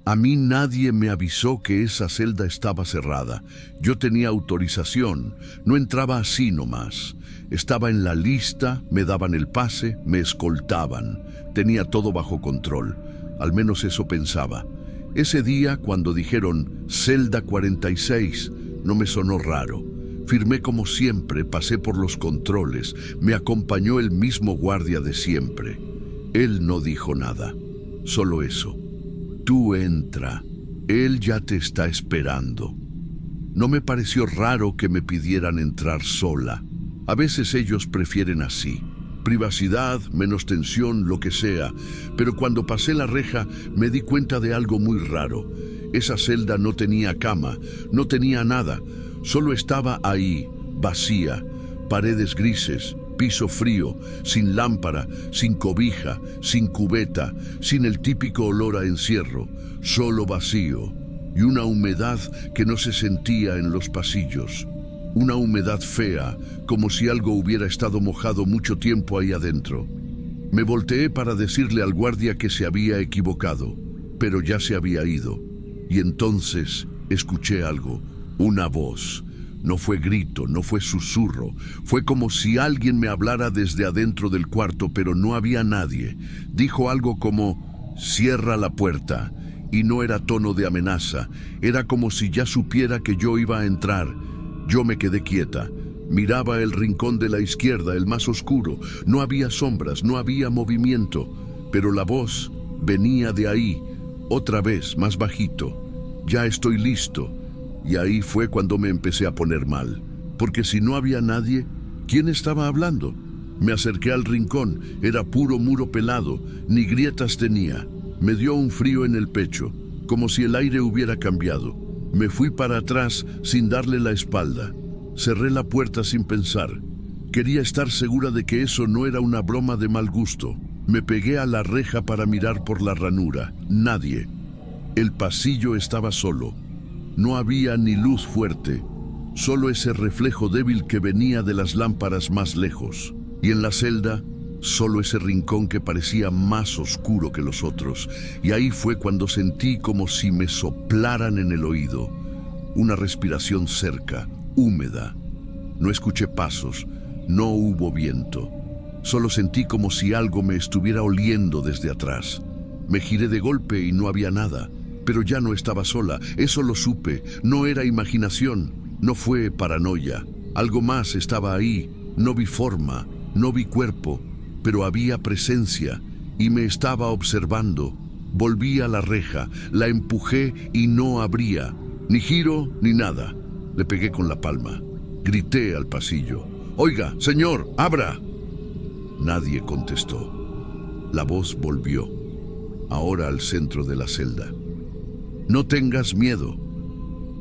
A mí nadie me avisó que esa celda estaba cerrada. Yo tenía autorización, no entraba así nomás. Estaba en la lista, me daban el pase, me escoltaban. Tenía todo bajo control, al menos eso pensaba. Ese día, cuando dijeron celda 46, no me sonó raro. Firmé como siempre, pasé por los controles, me acompañó el mismo guardia de siempre. Él no dijo nada, solo eso. Tú entra, él ya te está esperando. No me pareció raro que me pidieran entrar sola. A veces ellos prefieren así. Privacidad, menos tensión, lo que sea. Pero cuando pasé la reja me di cuenta de algo muy raro. Esa celda no tenía cama, no tenía nada. Solo estaba ahí, vacía. Paredes grises, piso frío, sin lámpara, sin cobija, sin cubeta, sin el típico olor a encierro, solo vacío, y una humedad que no se sentía en los pasillos. Una humedad fea, como si algo hubiera estado mojado mucho tiempo ahí adentro. Me volteé para decirle al guardia que se había equivocado, pero ya se había ido. Y entonces escuché algo, una voz. No fue grito, no fue susurro, fue como si alguien me hablara desde adentro del cuarto, pero no había nadie. Dijo algo como, cierra la puerta, y no era tono de amenaza, era como si ya supiera que yo iba a entrar. Yo me quedé quieta, miraba el rincón de la izquierda, el más oscuro, no había sombras, no había movimiento, pero la voz venía de ahí, otra vez, más bajito, ya estoy listo. Y ahí fue cuando me empecé a poner mal, porque si no había nadie, ¿quién estaba hablando? Me acerqué al rincón, era puro muro pelado, ni grietas tenía. Me dio un frío en el pecho, como si el aire hubiera cambiado. Me fui para atrás sin darle la espalda. Cerré la puerta sin pensar. Quería estar segura de que eso no era una broma de mal gusto. Me pegué a la reja para mirar por la ranura. Nadie. El pasillo estaba solo. No había ni luz fuerte, solo ese reflejo débil que venía de las lámparas más lejos. Y en la celda, solo ese rincón que parecía más oscuro que los otros. Y ahí fue cuando sentí como si me soplaran en el oído. Una respiración cerca, húmeda. No escuché pasos, no hubo viento. Solo sentí como si algo me estuviera oliendo desde atrás. Me giré de golpe y no había nada. Pero ya no estaba sola, eso lo supe, no era imaginación, no fue paranoia. Algo más estaba ahí, no vi forma, no vi cuerpo, pero había presencia y me estaba observando. Volví a la reja, la empujé y no abría, ni giro ni nada. Le pegué con la palma, grité al pasillo, «Oiga, señor, abra». Nadie contestó. La voz volvió, ahora al centro de la celda. «No tengas miedo».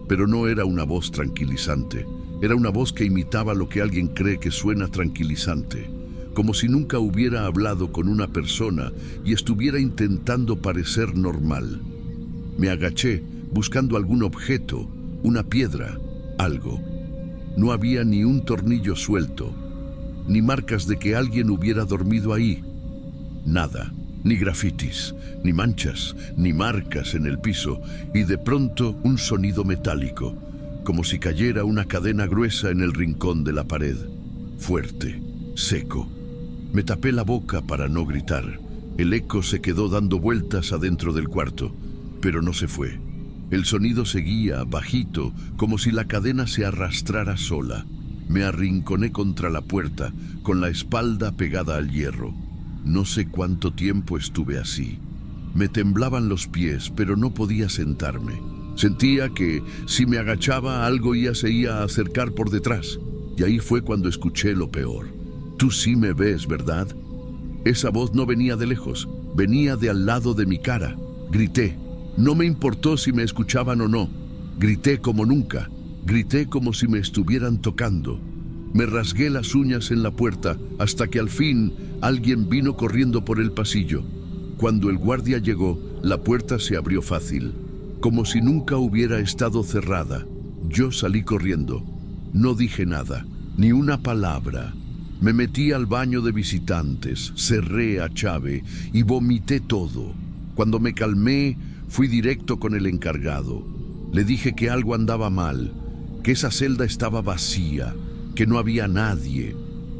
Pero no era una voz tranquilizante. Era una voz que imitaba lo que alguien cree que suena tranquilizante. Como si nunca hubiera hablado con una persona y estuviera intentando parecer normal. Me agaché, buscando algún objeto, una piedra, algo. No había ni un tornillo suelto, ni marcas de que alguien hubiera dormido ahí. Nada. Ni grafitis, ni manchas, ni marcas en el piso, y de pronto un sonido metálico, como si cayera una cadena gruesa en el rincón de la pared. Fuerte, seco. Me tapé la boca para no gritar. El eco se quedó dando vueltas adentro del cuarto, pero no se fue. El sonido seguía, bajito, como si la cadena se arrastrara sola. Me arrinconé contra la puerta, con la espalda pegada al hierro. No sé cuánto tiempo estuve así. Me temblaban los pies, pero no podía sentarme. Sentía que, si me agachaba, algo ya se iba a acercar por detrás. Y ahí fue cuando escuché lo peor. «Tú sí me ves, ¿verdad?». Esa voz no venía de lejos, venía de al lado de mi cara. Grité. No me importó si me escuchaban o no. Grité como nunca. Grité como si me estuvieran tocando. Me rasgué las uñas en la puerta hasta que al fin alguien vino corriendo por el pasillo. Cuando el guardia llegó, la puerta se abrió fácil, como si nunca hubiera estado cerrada. Yo salí corriendo. No dije nada, ni una palabra. Me metí al baño de visitantes, cerré a llave y vomité todo. Cuando me calmé, Fui directo con el encargado. Le dije que algo andaba mal, que esa celda estaba vacía, que no había nadie,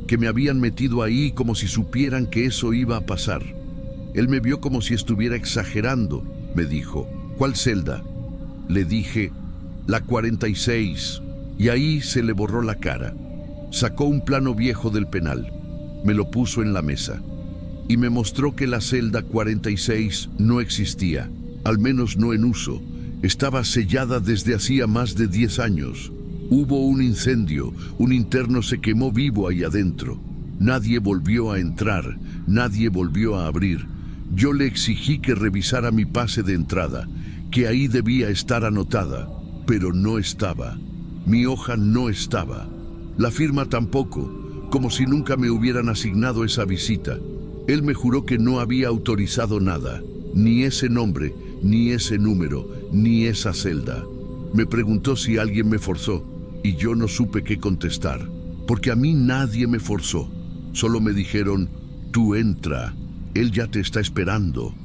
que me habían metido ahí como si supieran que eso iba a pasar. Él me vio como si estuviera exagerando. Me dijo, ¿cuál celda? Le dije, la 46. Y ahí se le borró la cara. Sacó un plano viejo del penal, me lo puso en la mesa y me mostró que la celda 46 no existía, al menos no en uso. Estaba sellada desde hacía más de 10 años. Hubo un incendio, un interno se quemó vivo ahí adentro. Nadie volvió a entrar, nadie volvió a abrir. Yo le exigí que revisara mi pase de entrada, que ahí debía estar anotada, pero no estaba. Mi hoja no estaba. La firma tampoco, como si nunca me hubieran asignado esa visita. Él me juró que no había autorizado nada, ni ese nombre, ni ese número, ni esa celda. Me preguntó si alguien me forzó, y yo no supe qué contestar, porque a mí nadie me forzó. Solo me dijeron, tú entra, él ya te está esperando.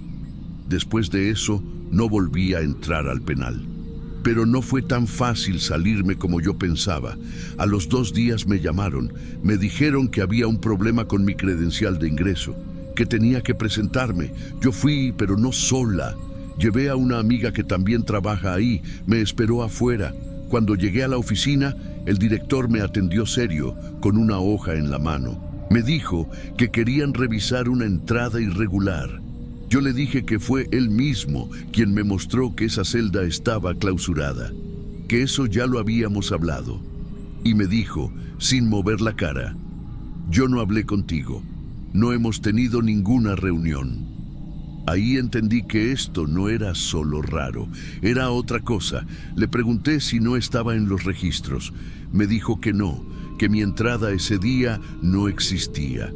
Después de eso, no volví a entrar al penal. Pero no fue tan fácil salirme como yo pensaba. A los 2 días me llamaron, me dijeron que había un problema con mi credencial de ingreso, que tenía que presentarme. Yo fui, pero no sola. Llevé a una amiga que también trabaja ahí, me esperó afuera. Cuando llegué a la oficina, el director me atendió serio, con una hoja en la mano. Me dijo que querían revisar una entrada irregular. Yo le dije que fue él mismo quien me mostró que esa celda estaba clausurada, que eso ya lo habíamos hablado. Y me dijo, sin mover la cara, yo no hablé contigo, no hemos tenido ninguna reunión. Ahí entendí que esto no era solo raro, era otra cosa. Le pregunté si no estaba en los registros. Me dijo que no, que mi entrada ese día no existía.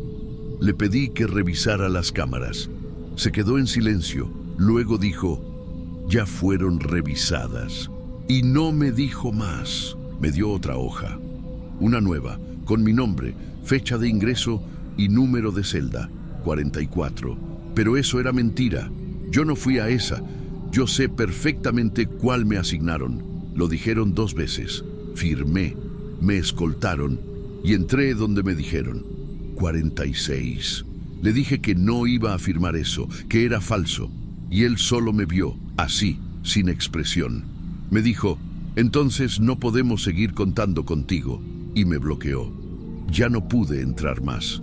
Le pedí que revisara las cámaras. Se quedó en silencio, luego dijo, ya fueron revisadas. Y no me dijo más. Me dio otra hoja, una nueva, con mi nombre, fecha de ingreso y número de celda, 44. Pero eso era mentira. Yo no fui a esa. Yo sé perfectamente cuál me asignaron. Lo dijeron 2 veces. Firmé, me escoltaron y entré donde me dijeron, 46. Le dije que no iba a firmar eso, que era falso, y él solo me vio, así, sin expresión. Me dijo, entonces no podemos seguir contando contigo, y me bloqueó. Ya no pude entrar más.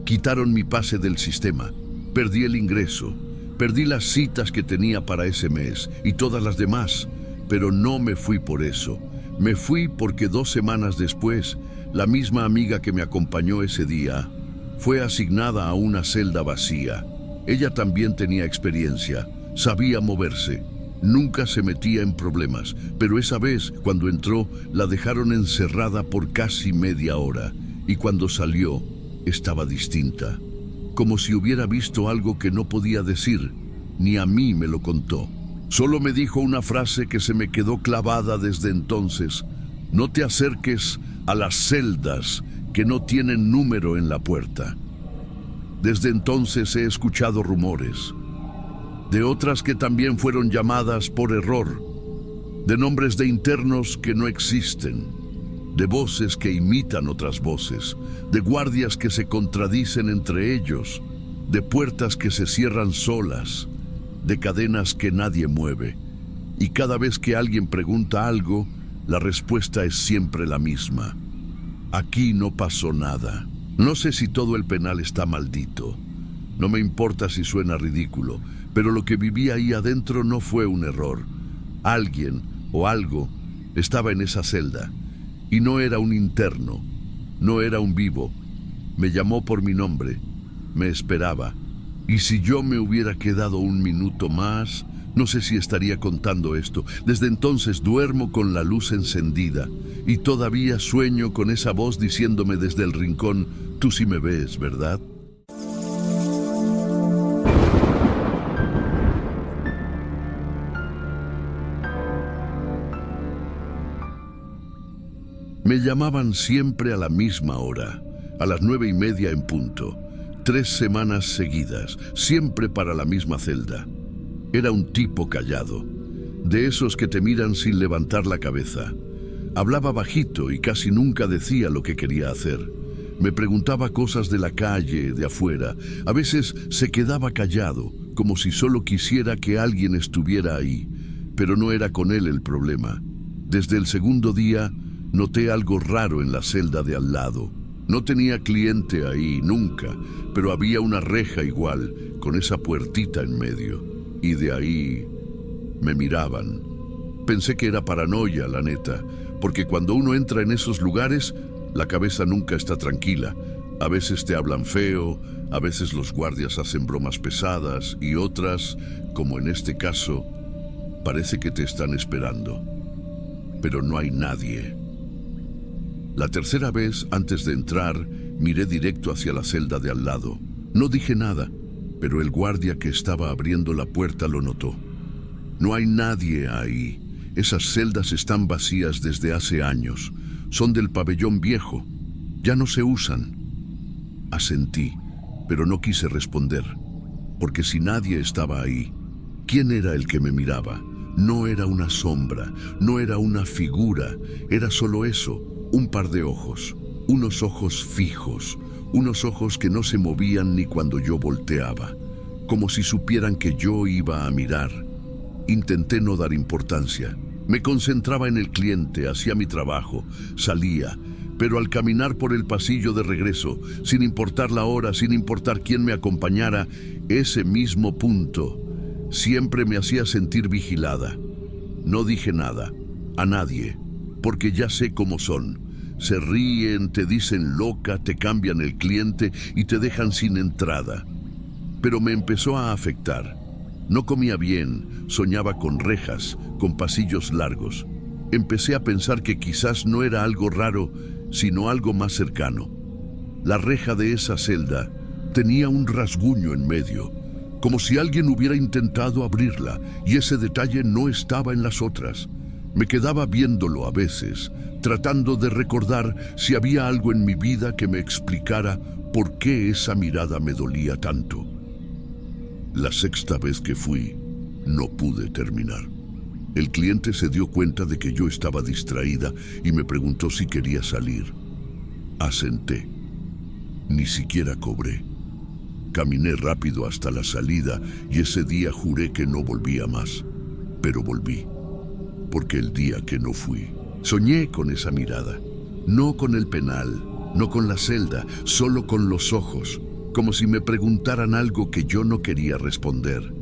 Quitaron mi pase del sistema, perdí el ingreso, perdí las citas que tenía para ese mes, y todas las demás, pero no me fui por eso. Me fui porque 2 semanas después, la misma amiga que me acompañó ese día, fue asignada a una celda vacía. Ella también tenía experiencia, sabía moverse, nunca se metía en problemas, pero esa vez, cuando entró, la dejaron encerrada por casi media hora, y cuando salió, estaba distinta, como si hubiera visto algo que no podía decir, ni a mí me lo contó. Solo me dijo una frase que se me quedó clavada desde entonces, no te acerques a las celdas que no tienen número en la puerta. Desde entonces he escuchado rumores de otras que también fueron llamadas por error, de nombres de internos que no existen, de voces que imitan otras voces, de guardias que se contradicen entre ellos, de puertas que se cierran solas, de cadenas que nadie mueve. Y cada vez que alguien pregunta algo, la respuesta es siempre la misma. Aquí no pasó nada. No sé si todo el penal está maldito. No me importa si suena ridículo, pero lo que viví ahí adentro no fue un error. Alguien o algo estaba en esa celda. Y no era un interno, no era un vivo. Me llamó por mi nombre, me esperaba. Y si yo me hubiera quedado 1 minuto más, no sé si estaría contando esto. Desde entonces duermo con la luz encendida y todavía sueño con esa voz diciéndome desde el rincón, tú sí me ves, ¿verdad? Me llamaban siempre a la misma hora, a las 9:30 en punto, 3 semanas seguidas, siempre para la misma celda. Era un tipo callado, de esos que te miran sin levantar la cabeza. Hablaba bajito y casi nunca decía lo que quería hacer. Me preguntaba cosas de la calle, de afuera. A veces se quedaba callado, como si solo quisiera que alguien estuviera ahí. Pero no era con él el problema. Desde el segundo día noté algo raro en la celda de al lado. No tenía cliente ahí, nunca, pero había una reja igual, con esa puertita en medio. Y de ahí me miraban. Pensé que era paranoia, la neta, porque cuando uno entra en esos lugares, la cabeza nunca está tranquila. A veces te hablan feo, a veces los guardias hacen bromas pesadas y otras, como en este caso, parece que te están esperando. Pero no hay nadie. La tercera vez, antes de entrar, miré directo hacia la celda de al lado. No dije nada, pero el guardia que estaba abriendo la puerta lo notó. No hay nadie ahí. Esas celdas están vacías desde hace años. Son del pabellón viejo. Ya no se usan. Asentí, pero no quise responder, porque si nadie estaba ahí, ¿quién era el que me miraba? No era una sombra, no era una figura, era solo eso, un par de ojos, unos ojos fijos, unos ojos que no se movían ni cuando yo volteaba, como si supieran que yo iba a mirar. Intenté no dar importancia. Me concentraba en el cliente, hacía mi trabajo, salía, pero al caminar por el pasillo de regreso, sin importar la hora, sin importar quién me acompañara, ese mismo punto siempre me hacía sentir vigilada. No dije nada, a nadie, porque ya sé cómo son. Se ríen, te dicen loca, te cambian el cliente y te dejan sin entrada. Pero me empezó a afectar. No comía bien, soñaba con rejas, con pasillos largos. Empecé a pensar que quizás no era algo raro, sino algo más cercano. La reja de esa celda tenía un rasguño en medio, como si alguien hubiera intentado abrirla, y ese detalle no estaba en las otras. Me quedaba viéndolo a veces, tratando de recordar si había algo en mi vida que me explicara por qué esa mirada me dolía tanto. La sexta vez que fui, no pude terminar. El cliente se dio cuenta de que yo estaba distraída y me preguntó si quería salir. Asenté. Ni siquiera cobré. Caminé rápido hasta la salida y ese día juré que no volvía más. Pero volví. Porque el día que no fui, soñé con esa mirada. No con el penal, no con la celda, solo con los ojos. Como si me preguntaran algo que yo no quería responder.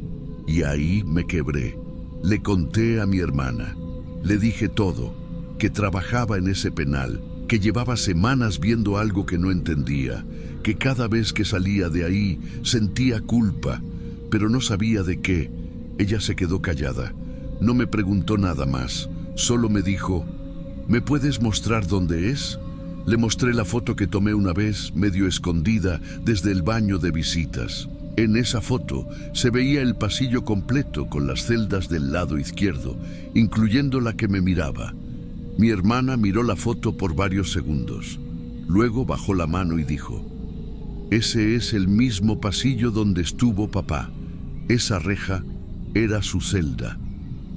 Y ahí me quebré. Le conté a mi hermana. Le dije todo, que trabajaba en ese penal, que llevaba semanas viendo algo que no entendía, que cada vez que salía de ahí sentía culpa, pero no sabía de qué. Ella se quedó callada. No me preguntó nada más. Solo me dijo, ¿me puedes mostrar dónde es? Le mostré la foto que tomé una vez, medio escondida, desde el baño de visitas. En esa foto se veía el pasillo completo con las celdas del lado izquierdo, incluyendo la que me miraba. Mi hermana miró la foto por varios segundos. Luego bajó la mano y dijo, ese es el mismo pasillo donde estuvo papá. Esa reja era su celda.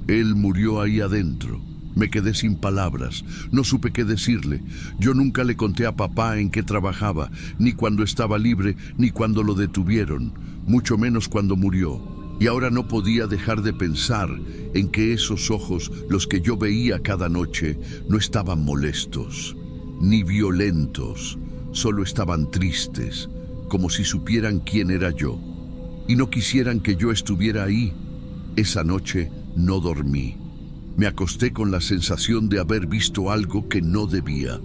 Él murió ahí adentro. Me quedé sin palabras, no supe qué decirle. Yo nunca le conté a papá en qué trabajaba, ni cuando estaba libre, ni cuando lo detuvieron, mucho menos cuando murió. Y ahora no podía dejar de pensar en que esos ojos, los que yo veía cada noche, no estaban molestos, ni violentos, solo estaban tristes, como si supieran quién era yo, y no quisieran que yo estuviera ahí. Esa noche no dormí. Me acosté con la sensación de haber visto algo que no debía,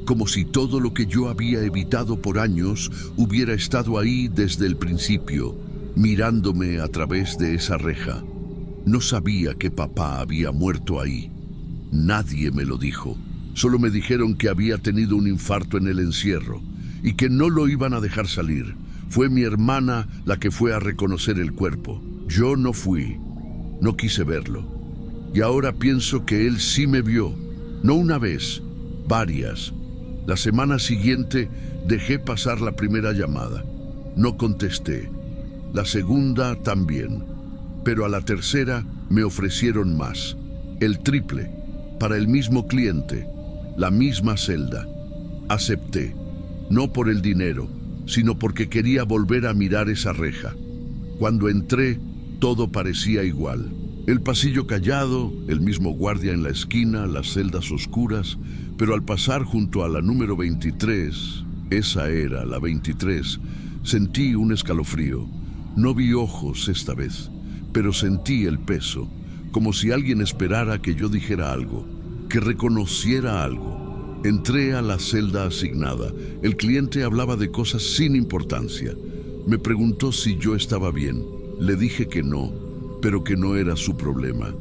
como si todo lo que yo había evitado por años hubiera estado ahí desde el principio, mirándome a través de esa reja. No sabía que papá había muerto ahí. Nadie me lo dijo. Solo me dijeron que había tenido un infarto en el encierro y que no lo iban a dejar salir. Fue mi hermana la que fue a reconocer el cuerpo. Yo no fui. No quise verlo. Y ahora pienso que él sí me vio, no una vez, varias. La semana siguiente dejé pasar la primera llamada. No contesté. La segunda también. pero a la tercera me ofrecieron más, el triple, para el mismo cliente, la misma celda. Acepté, no por el dinero, sino porque quería volver a mirar esa reja. Cuando entré, todo parecía igual. El pasillo callado, el mismo guardia en la esquina, las celdas oscuras, pero al pasar junto a la número 23, esa era la 23, sentí un escalofrío. No vi ojos esta vez, pero sentí el peso, como si alguien esperara que yo dijera algo, que reconociera algo. Entré a la celda asignada. El cliente hablaba de cosas sin importancia. Me preguntó si yo estaba bien. Le dije que no, pero que no era su problema.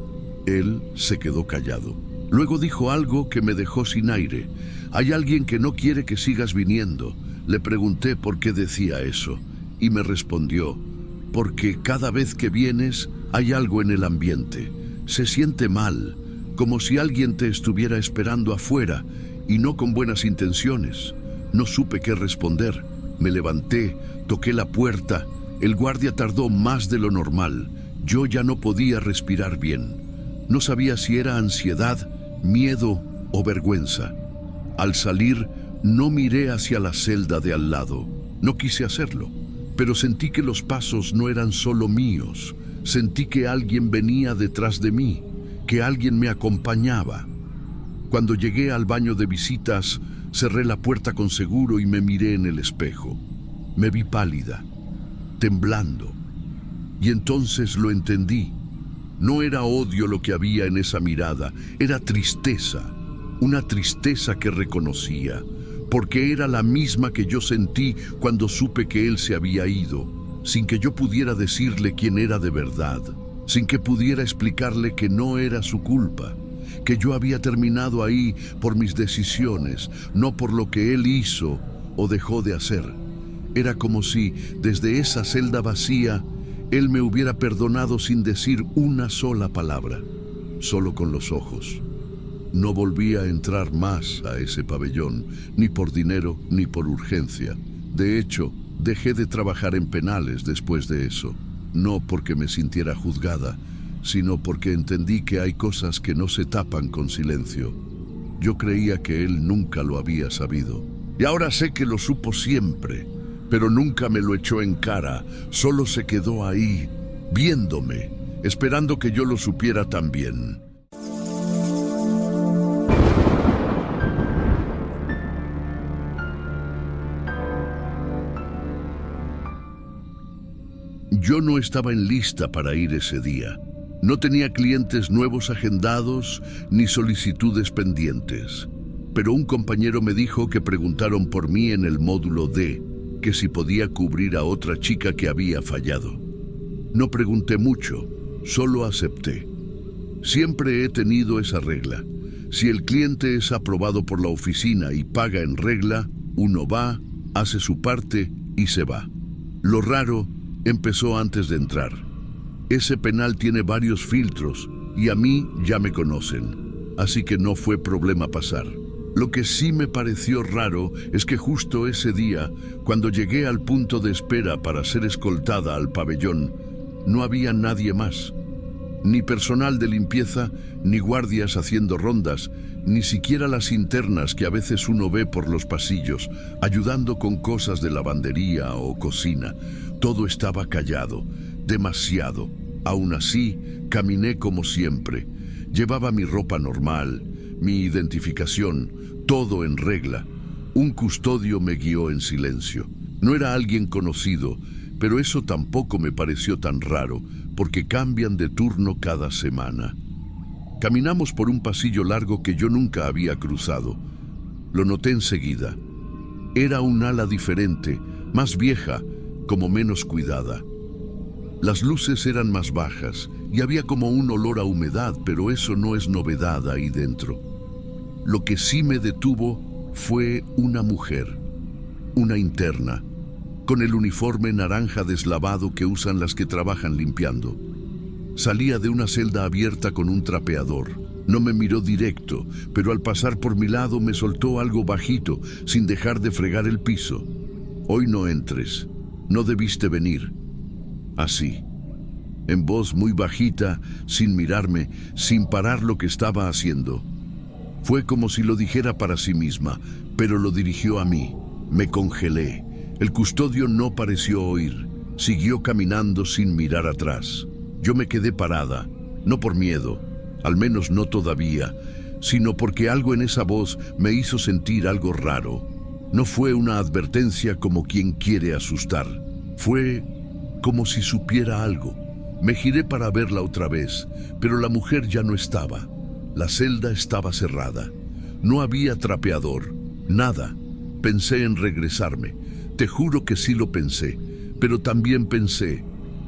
Él se quedó callado. Luego dijo algo que me dejó sin aire. Hay alguien que no quiere que sigas viniendo. Le pregunté por qué decía eso, y me respondió, porque cada vez que vienes hay algo en el ambiente. Se siente mal, como si alguien te estuviera esperando afuera, y no con buenas intenciones. No supe qué responder. Me levanté, toqué la puerta. El guardia tardó más de lo normal. Yo ya no podía respirar bien. No sabía si era ansiedad, miedo o vergüenza. Al salir, no miré hacia la celda de al lado. No quise hacerlo, pero sentí que los pasos no eran solo míos. Sentí que alguien venía detrás de mí, que alguien me acompañaba. Cuando llegué al baño de visitas, cerré la puerta con seguro y me miré en el espejo. Me vi pálida, temblando. Y entonces lo entendí. No era odio lo que había en esa mirada, era tristeza. Una tristeza que reconocía, porque era la misma que yo sentí cuando supe que él se había ido, sin que yo pudiera decirle quién era de verdad, sin que pudiera explicarle que no era su culpa, que yo había terminado ahí por mis decisiones, no por lo que él hizo o dejó de hacer. Era como si, desde esa celda vacía, él me hubiera perdonado sin decir una sola palabra, solo con los ojos. No volví a entrar más a ese pabellón, ni por dinero ni por urgencia. De hecho, dejé de trabajar en penales después de eso, no porque me sintiera juzgada, sino porque entendí que hay cosas que no se tapan con silencio. Yo creía que él nunca lo había sabido. Y ahora sé que lo supo siempre, pero nunca me lo echó en cara, solo se quedó ahí, viéndome, esperando que yo lo supiera también. Yo no estaba en lista para ir ese día. No tenía clientes nuevos agendados ni solicitudes pendientes. Pero un compañero me dijo que preguntaron por mí en el módulo D, que si podía cubrir a otra chica que había fallado. No pregunté mucho, solo acepté. Siempre he tenido esa regla. Si el cliente es aprobado por la oficina y paga en regla, uno va, hace su parte y se va. Lo raro empezó antes de entrar. Ese penal tiene varios filtros y a mí ya me conocen, así que no fue problema pasar. Lo que sí me pareció raro es que justo ese día, cuando llegué al punto de espera para ser escoltada al pabellón, no había nadie más. Ni personal de limpieza, ni guardias haciendo rondas, ni siquiera las internas que a veces uno ve por los pasillos, ayudando con cosas de lavandería o cocina. Todo estaba callado, demasiado. Aún así, caminé como siempre. Llevaba mi ropa normal, mi identificación, todo en regla. Un custodio me guió en silencio. No era alguien conocido, pero eso tampoco me pareció tan raro, porque cambian de turno cada semana. Caminamos por un pasillo largo que yo nunca había cruzado. Lo noté enseguida. Era un ala diferente, más vieja, como menos cuidada. Las luces eran más bajas y había como un olor a humedad, pero eso no es novedad ahí dentro. Lo que sí me detuvo fue una mujer, una interna, con el uniforme naranja deslavado que usan las que trabajan limpiando. Salía de una celda abierta con un trapeador. No me miró directo, pero al pasar por mi lado me soltó algo bajito, sin dejar de fregar el piso. Hoy no entres, no debiste venir. Así. en voz muy bajita, sin mirarme, sin parar lo que estaba haciendo. Fue como si lo dijera para sí misma, pero lo dirigió a mí. Me congelé. El custodio no pareció oír. Siguió caminando sin mirar atrás. Yo me quedé parada, no por miedo, al menos no todavía, sino porque algo en esa voz me hizo sentir algo raro. No fue una advertencia como quien quiere asustar. Fue como si supiera algo. Me giré para verla otra vez, pero la mujer ya no estaba. La celda estaba cerrada. No había trapeador, nada. Pensé en regresarme. Te juro que sí lo pensé, pero también pensé,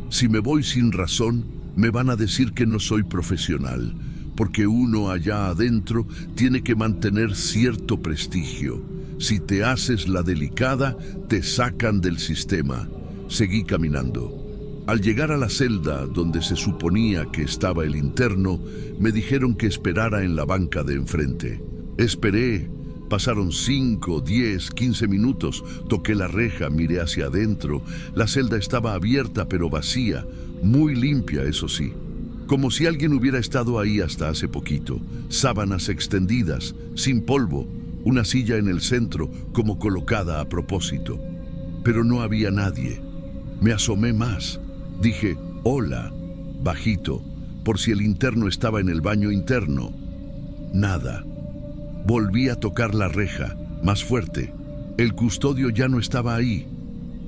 si me voy sin razón, me van a decir que no soy profesional, porque uno allá adentro tiene que mantener cierto prestigio. Si te haces la delicada, te sacan del sistema. Seguí caminando. Al llegar a la celda donde se suponía que estaba el interno, me dijeron que esperara en la banca de enfrente. Esperé. Pasaron 5, 10, 15 minutos. Toqué la reja, miré hacia adentro. La celda estaba abierta pero vacía, muy limpia, eso sí. Como si alguien hubiera estado ahí hasta hace poquito. Sábanas extendidas, sin polvo, una silla en el centro como colocada a propósito. Pero no había nadie. Me asomé más. Dije, hola, bajito, por si el interno estaba en el baño interno. Nada. Volví a tocar la reja, más fuerte. El custodio ya no estaba ahí.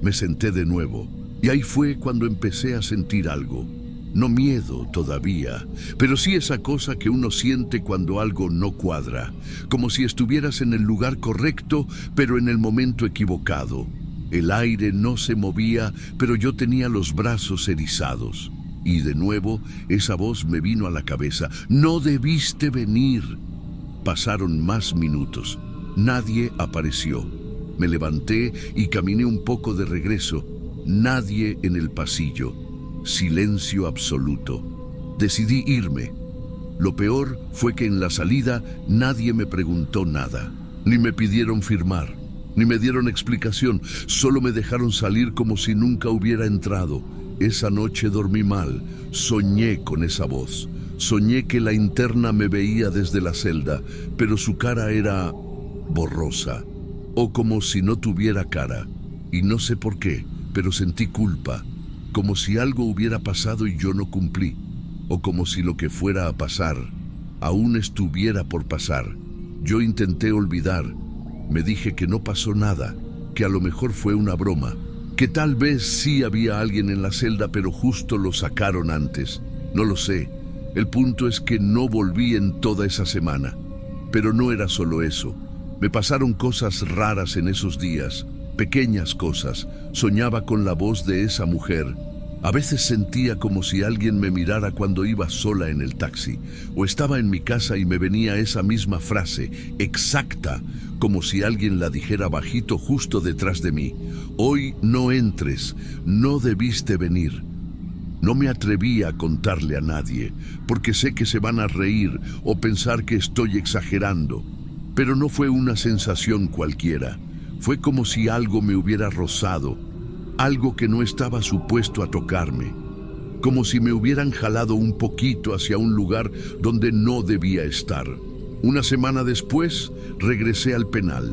Me senté de nuevo, y ahí fue cuando empecé a sentir algo. No miedo todavía, pero sí esa cosa que uno siente cuando algo no cuadra, como si estuvieras en el lugar correcto, pero en el momento equivocado. El aire no se movía, pero yo tenía los brazos erizados. Y de nuevo, esa voz me vino a la cabeza. No debiste venir. Pasaron más minutos. Nadie apareció. Me levanté y caminé un poco de regreso. Nadie en el pasillo. Silencio absoluto. Decidí irme. Lo peor fue que en la salida nadie me preguntó nada. Ni me pidieron firmar. Ni me dieron explicación. Solo me dejaron salir como si nunca hubiera entrado. Esa noche dormí mal. Soñé con esa voz. Soñé que la interna me veía desde la celda, pero su cara era borrosa, o como si no tuviera cara. Y no sé por qué, pero sentí culpa, como si algo hubiera pasado y yo no cumplí, o como si lo que fuera a pasar aún estuviera por pasar. Yo intenté olvidar. Me dije que no pasó nada, que a lo mejor fue una broma, que tal vez sí había alguien en la celda, pero justo lo sacaron antes. No lo sé. El punto es que no volví en toda esa semana. Pero no era solo eso. Me pasaron cosas raras en esos días, pequeñas cosas. Soñaba con la voz de esa mujer. A veces sentía como si alguien me mirara cuando iba sola en el taxi, o estaba en mi casa y me venía esa misma frase, exacta, como si alguien la dijera bajito justo detrás de mí. Hoy no entres, no debiste venir. No me atreví a contarle a nadie, porque sé que se van a reír o pensar que estoy exagerando. Pero no fue una sensación cualquiera. Fue como si algo me hubiera rozado, algo que no estaba supuesto a tocarme. Como si me hubieran jalado un poquito hacia un lugar donde no debía estar. Una semana después, regresé al penal.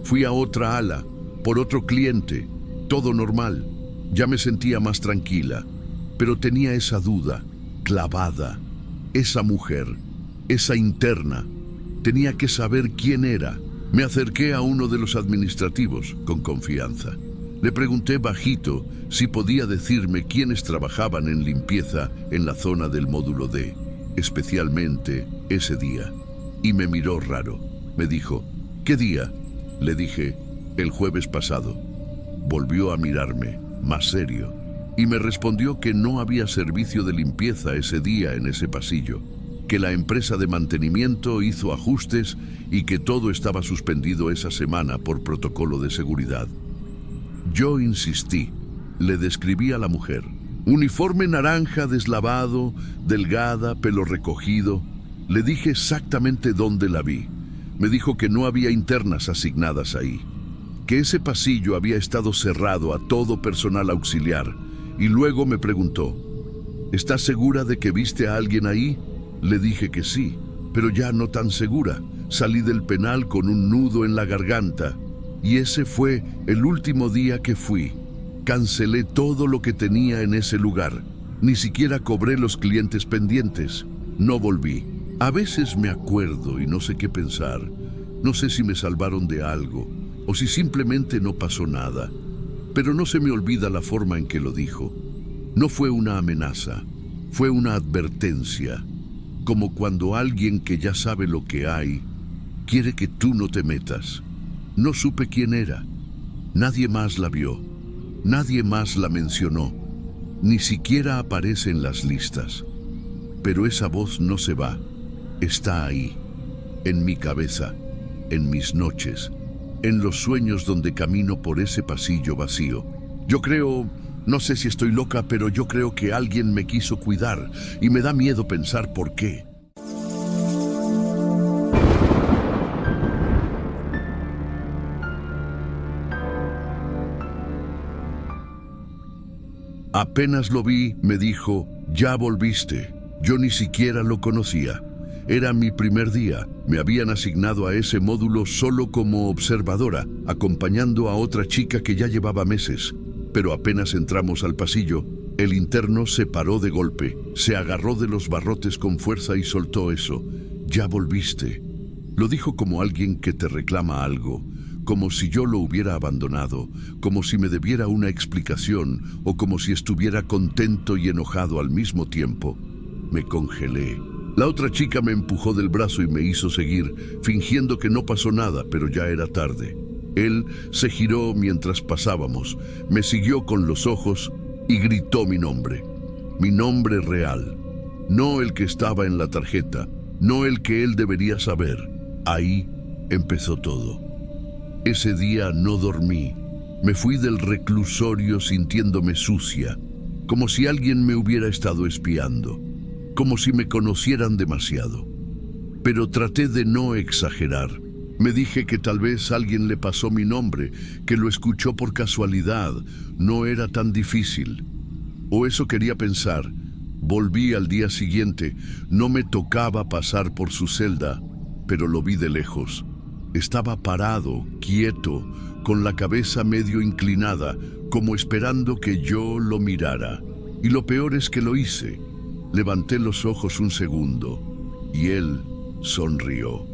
Fui a otra ala, por otro cliente, todo normal. Ya me sentía más tranquila. Pero tenía esa duda, clavada. Esa mujer, esa interna, tenía que saber quién era. Me acerqué a uno de los administrativos, con confianza. Le pregunté bajito si podía decirme quiénes trabajaban en limpieza en la zona del módulo D, especialmente ese día. Y me miró raro. Me dijo, ¿qué día? Le dije, el jueves pasado. Volvió a mirarme, más serio. Y me respondió que no había servicio de limpieza ese día en ese pasillo, que la empresa de mantenimiento hizo ajustes y que todo estaba suspendido esa semana por protocolo de seguridad. Yo insistí, le describí a la mujer. Uniforme naranja deslavado, delgada, pelo recogido. Le dije exactamente dónde la vi. Me dijo que no había internas asignadas ahí, que ese pasillo había estado cerrado a todo personal auxiliar. Y luego me preguntó, ¿Estás segura de que viste a alguien ahí? Le dije que sí, pero ya no tan segura. Salí del penal con un nudo en la garganta. Y ese fue el último día que fui. Cancelé todo lo que tenía en ese lugar. Ni siquiera cobré los clientes pendientes. No volví. A veces me acuerdo y no sé qué pensar. No sé si me salvaron de algo o si simplemente no pasó nada. Pero no se me olvida la forma en que lo dijo. No fue una amenaza, fue una advertencia. Como cuando alguien que ya sabe lo que hay quiere que tú no te metas. No supe quién era. Nadie más la vio. Nadie más la mencionó. Ni siquiera aparece en las listas. Pero esa voz no se va. Está ahí, en mi cabeza, en mis noches, en los sueños donde camino por ese pasillo vacío. Yo creo, no sé si estoy loca, pero yo creo que alguien me quiso cuidar y me da miedo pensar por qué. Apenas lo vi, me dijo, ya volviste. Yo ni siquiera lo conocía. Era mi primer día. Me habían asignado a ese módulo solo como observadora, acompañando a otra chica que ya llevaba meses. Pero apenas entramos al pasillo, el interno se paró de golpe, se agarró de los barrotes con fuerza y soltó eso. Ya volviste. Lo dijo como alguien que te reclama algo, como si yo lo hubiera abandonado, como si me debiera una explicación o como si estuviera contento y enojado al mismo tiempo. Me congelé. La otra chica me empujó del brazo y me hizo seguir, fingiendo que no pasó nada, pero ya era tarde. Él se giró mientras pasábamos, me siguió con los ojos y gritó mi nombre real, no el que estaba en la tarjeta, no el que él debería saber. Ahí empezó todo. Ese día no dormí. Me fui del reclusorio sintiéndome sucia, como si alguien me hubiera estado espiando, como si me conocieran demasiado. Pero traté de no exagerar. Me dije que tal vez alguien le pasó mi nombre, que lo escuchó por casualidad, no era tan difícil. O eso quería pensar. Volví al día siguiente, no me tocaba pasar por su celda, pero lo vi de lejos. Estaba parado, quieto, con la cabeza medio inclinada, como esperando que yo lo mirara. Y lo peor es que lo hice. Levanté los ojos un segundo, y él sonrió.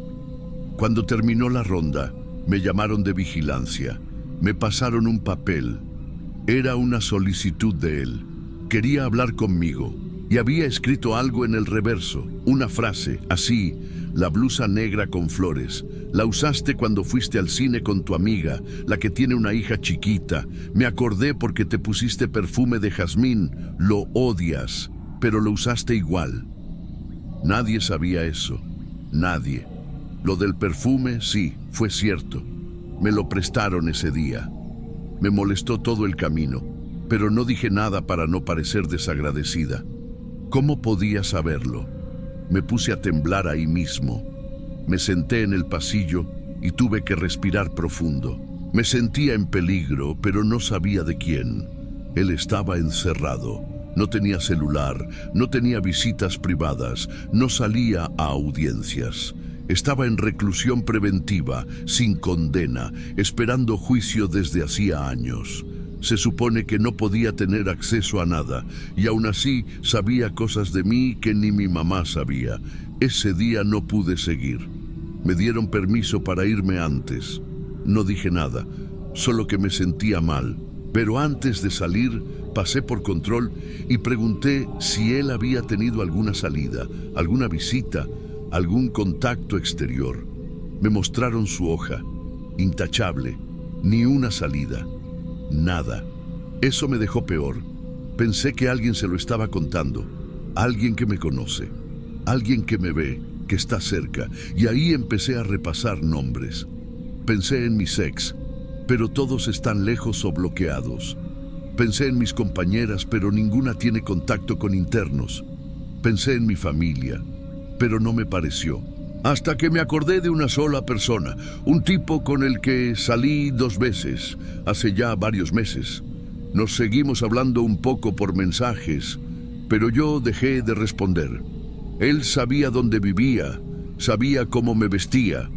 Cuando terminó la ronda, me llamaron de vigilancia. Me pasaron un papel. Era una solicitud de él. Quería hablar conmigo, y había escrito algo en el reverso, una frase, así: la blusa negra con flores. La usaste cuando fuiste al cine con tu amiga, la que tiene una hija chiquita. Me acordé porque te pusiste perfume de jazmín. Lo odias, pero lo usaste igual. Nadie sabía eso. Nadie. Lo del perfume, sí, fue cierto. Me lo prestaron ese día. Me molestó todo el camino, pero no dije nada para no parecer desagradecida. ¿Cómo podía saberlo? Me puse a temblar ahí mismo. Me senté en el pasillo y tuve que respirar profundo. Me sentía en peligro, pero no sabía de quién. Él estaba encerrado. No tenía celular, no tenía visitas privadas, no salía a audiencias. Estaba en reclusión preventiva, sin condena, esperando juicio desde hacía años. Se supone que no podía tener acceso a nada, y aún así sabía cosas de mí que ni mi mamá sabía. Ese día no pude seguir. Me dieron permiso para irme antes. No dije nada, solo que me sentía mal. Pero antes de salir, pasé por control y pregunté si él había tenido alguna salida, alguna visita, algún contacto exterior. Me mostraron su hoja, intachable, ni una salida. Nada. Eso me dejó peor. Pensé que alguien se lo estaba contando. Alguien que me conoce. Alguien que me ve, que está cerca. Y ahí empecé a repasar nombres. Pensé en mis ex, pero todos están lejos o bloqueados. Pensé en mis compañeras, pero ninguna tiene contacto con internos. Pensé en mi familia, pero no me pareció. Hasta que me acordé de una sola persona, un tipo con el que salí 2 veces, hace ya varios meses. Nos seguimos hablando un poco por mensajes, pero yo dejé de responder. Él sabía dónde vivía, sabía cómo me vestía.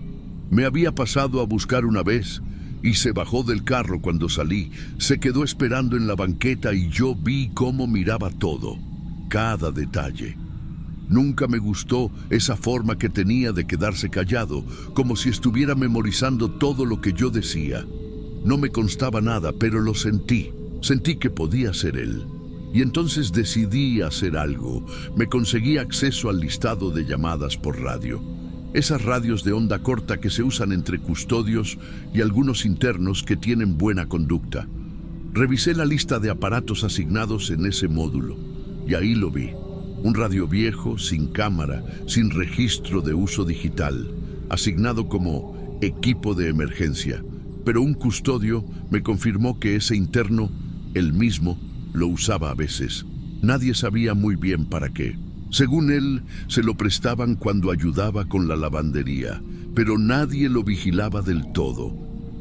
Me había pasado a buscar una vez y se bajó del carro cuando salí. Se quedó esperando en la banqueta y yo vi cómo miraba todo, cada detalle. Nunca me gustó esa forma que tenía de quedarse callado, como si estuviera memorizando todo lo que yo decía. No me constaba nada, pero lo sentí. Sentí que podía ser él. Y entonces decidí hacer algo. Me conseguí acceso al listado de llamadas por radio. Esas radios de onda corta que se usan entre custodios y algunos internos que tienen buena conducta. Revisé la lista de aparatos asignados en ese módulo y ahí lo vi. Un radio viejo, sin cámara, sin registro de uso digital, asignado como equipo de emergencia. Pero un custodio me confirmó que ese interno, él mismo, lo usaba a veces. Nadie sabía muy bien para qué. Según él, se lo prestaban cuando ayudaba con la lavandería, pero nadie lo vigilaba del todo.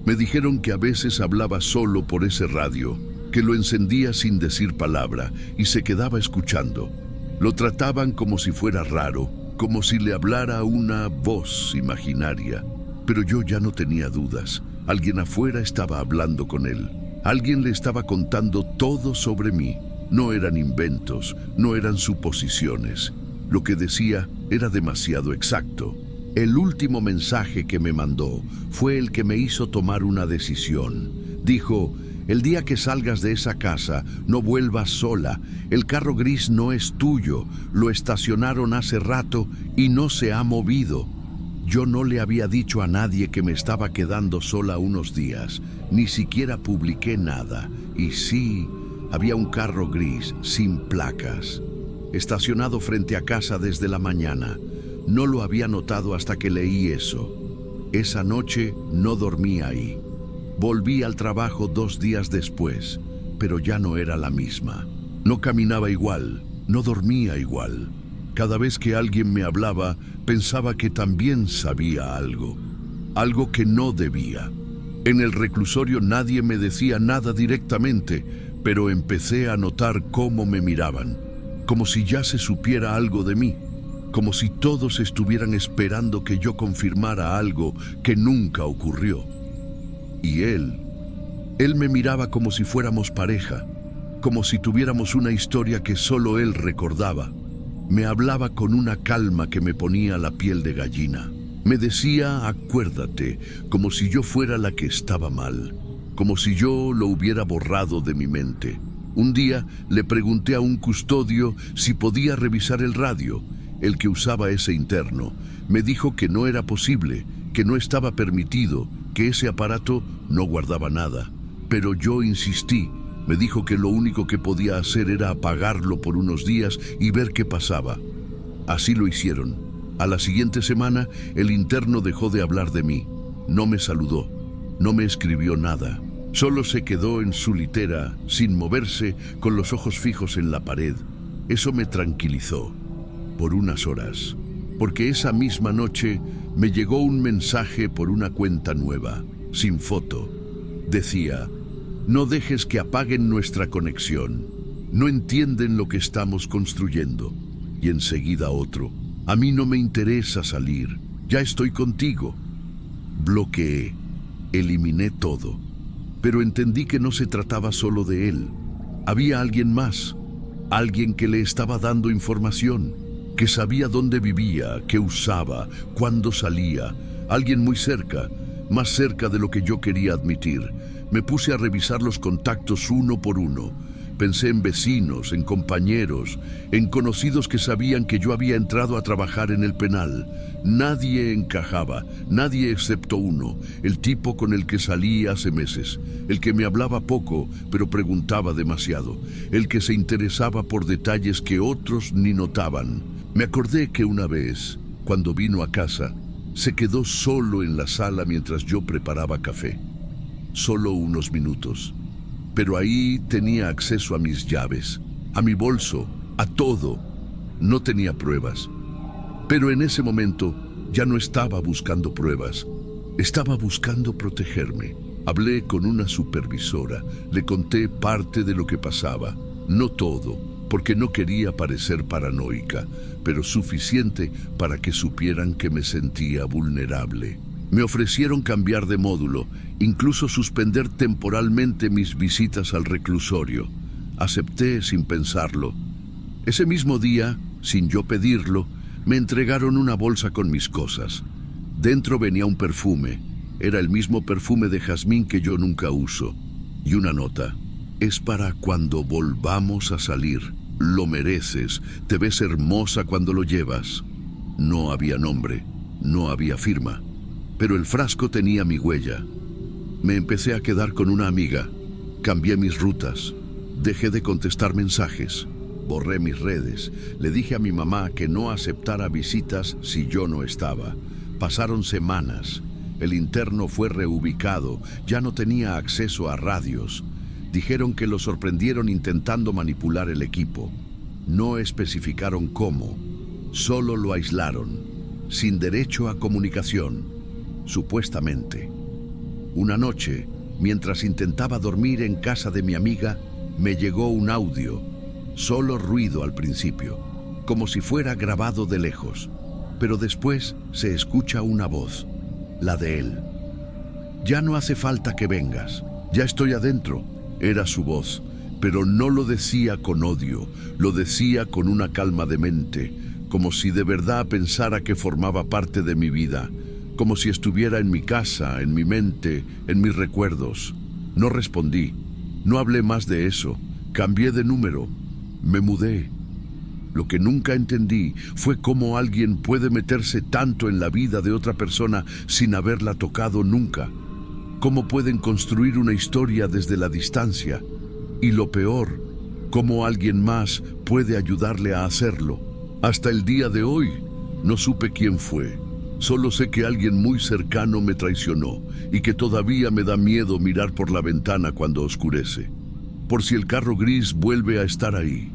Me dijeron que a veces hablaba solo por ese radio, que lo encendía sin decir palabra y se quedaba escuchando. Lo trataban como si fuera raro, como si le hablara una voz imaginaria. Pero yo ya no tenía dudas. Alguien afuera estaba hablando con él. Alguien le estaba contando todo sobre mí. No eran inventos, no eran suposiciones. Lo que decía era demasiado exacto. El último mensaje que me mandó fue el que me hizo tomar una decisión. Dijo: el día que salgas de esa casa, no vuelvas sola. El carro gris no es tuyo. Lo estacionaron hace rato y no se ha movido. Yo no le había dicho a nadie que me estaba quedando sola unos días. Ni siquiera publiqué nada. Y sí, había un carro gris, sin placas, estacionado frente a casa desde la mañana. No lo había notado hasta que leí eso. Esa noche no dormí ahí. Volví al trabajo 2 días después, pero ya no era la misma. No caminaba igual, no dormía igual. Cada vez que alguien me hablaba, pensaba que también sabía algo que no debía. En el reclusorio nadie me decía nada directamente, pero empecé a notar cómo me miraban, como si ya se supiera algo de mí, como si todos estuvieran esperando que yo confirmara algo que nunca ocurrió. Y él me miraba como si fuéramos pareja, como si tuviéramos una historia que solo él recordaba. Me hablaba con una calma que me ponía la piel de gallina. Me decía: acuérdate, como si yo fuera la que estaba mal, como si yo lo hubiera borrado de mi mente. Un día le pregunté a un custodio si podía revisar el radio, el que usaba ese interno. Me dijo que no era posible, que no estaba permitido, que ese aparato no guardaba nada. Pero yo insistí. Me dijo que lo único que podía hacer era apagarlo por unos días y ver qué pasaba. Así lo hicieron. A la siguiente semana, el interno dejó de hablar de mí. No me saludó, no me escribió nada. Solo se quedó en su litera, sin moverse, con los ojos fijos en la pared. Eso me tranquilizó por unas horas, porque esa misma noche me llegó un mensaje por una cuenta nueva, sin foto. Decía: no dejes que apaguen nuestra conexión. No entienden lo que estamos construyendo. Y enseguida otro: a mí no me interesa salir. Ya estoy contigo. Bloqueé. Eliminé todo. Pero entendí que no se trataba solo de él. Había alguien más. Alguien que le estaba dando información. Que sabía dónde vivía, qué usaba, cuándo salía. Alguien muy cerca. Más cerca de lo que yo quería admitir. Me puse a revisar los contactos uno por uno. Pensé en vecinos, en compañeros, en conocidos que sabían que yo había entrado a trabajar en el penal. Nadie encajaba, nadie excepto uno, el tipo con el que salí hace meses, el que me hablaba poco, pero preguntaba demasiado, el que se interesaba por detalles que otros ni notaban. Me acordé que una vez, cuando vino a casa, se quedó solo en la sala mientras yo preparaba café. Solo unos minutos. Pero ahí tenía acceso a mis llaves, a mi bolso, a todo. No tenía pruebas. Pero en ese momento ya no estaba buscando pruebas. Estaba buscando protegerme. Hablé con una supervisora. Le conté parte de lo que pasaba. No todo. porque no quería parecer paranoica, pero suficiente para que supieran que me sentía vulnerable. Me ofrecieron cambiar de módulo, incluso suspender temporalmente mis visitas al reclusorio. Acepté sin pensarlo. Ese mismo día, sin yo pedirlo, me entregaron una bolsa con mis cosas. Dentro venía un perfume. Era el mismo perfume de jazmín que yo nunca uso. Y una nota. Es para cuando volvamos a salir. Lo mereces. Te ves hermosa cuando lo llevas. No había nombre. No había firma. Pero el frasco tenía mi huella. Me empecé a quedar con una amiga. Cambié mis rutas. Dejé de contestar mensajes. Borré mis redes. Le dije a mi mamá que no aceptara visitas si yo no estaba. Pasaron semanas. El interno fue reubicado. Ya no tenía acceso a radios. Dijeron que lo sorprendieron intentando manipular el equipo. No especificaron cómo. Solo lo aislaron. Sin derecho a comunicación. Supuestamente. Una noche, mientras intentaba dormir en casa de mi amiga, me llegó un audio. Solo ruido al principio, como si fuera grabado de lejos. Pero después se escucha una voz, la de él. Ya no hace falta que vengas, ya estoy adentro. Era su voz, pero no lo decía con odio, lo decía con una calma de mente, como si de verdad pensara que formaba parte de mi vida, como si estuviera en mi casa, en mi mente, en mis recuerdos. No respondí, no hablé más de eso, cambié de número, me mudé. Lo que nunca entendí fue cómo alguien puede meterse tanto en la vida de otra persona sin haberla tocado nunca. Cómo pueden construir una historia desde la distancia. Y lo peor, cómo alguien más puede ayudarle a hacerlo. Hasta el día de hoy, no supe quién fue. Solo sé que alguien muy cercano me traicionó y que todavía me da miedo mirar por la ventana cuando oscurece. Por si el carro gris vuelve a estar ahí.